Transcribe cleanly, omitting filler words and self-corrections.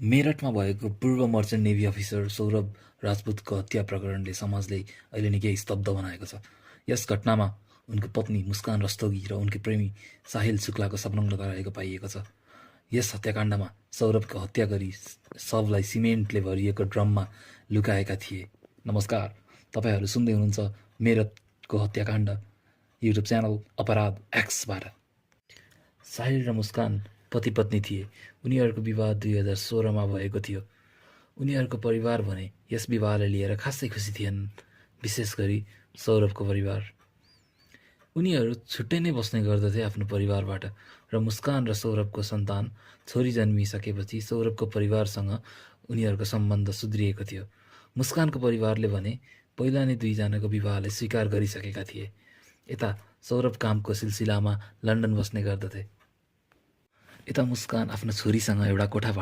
मेरठमा भएको पूर्व merchant navy officer Saurabh राजपुतको हत्या प्रकरणले समाजले अहिले निकै स्तब्ध बनाएको छ। यस घटनामा उनको पत्नी मुस्कान रस्तोगी र उनकी प्रेमी साहिल शुक्लाको संलग्नता रहेको पाइएको छ। यस हत्याकाण्डमा सौरभको हत्या गरी शवलाई सिमेन्टले भरिएको ड्रममा लुकाएका थिए। नमस्कार, तपाईँहरू सुन्दै हुनुहुन्छ मेरठको हत्याकाण्ड युट्युब च्यानल अपराध एक्सबाट। साहिल र मुस्कान पति पत्नी थिए। उनीहरूको विवाह 2016मा भएको थियो। उनीहरूको परिवार भने यस विवाहलाई लिएर खासै खुसी थिएनन्, विशेष गरी सौरभको परिवार। उनीहरू छुट्टै नै बस्ने गर्दथे आफ्नो परिवारबाट र मुस्कान र सौरभको सन्तान छोरी जन्मिसकेपछि सौरभको परिवारसँग उनीहरूको सम्बन्ध सुध्रिएको थियो। मुस्कानको परिवारले भने पहिला नै दुईजनाको विवाहलाई स्वीकार गरिसकेका थिए। यता सौरभ कामको सिलसिलामा लन्डन बस्ने गर्दथे। यता मुस्कान आफ्नो छोरीसँग एउटा कोठा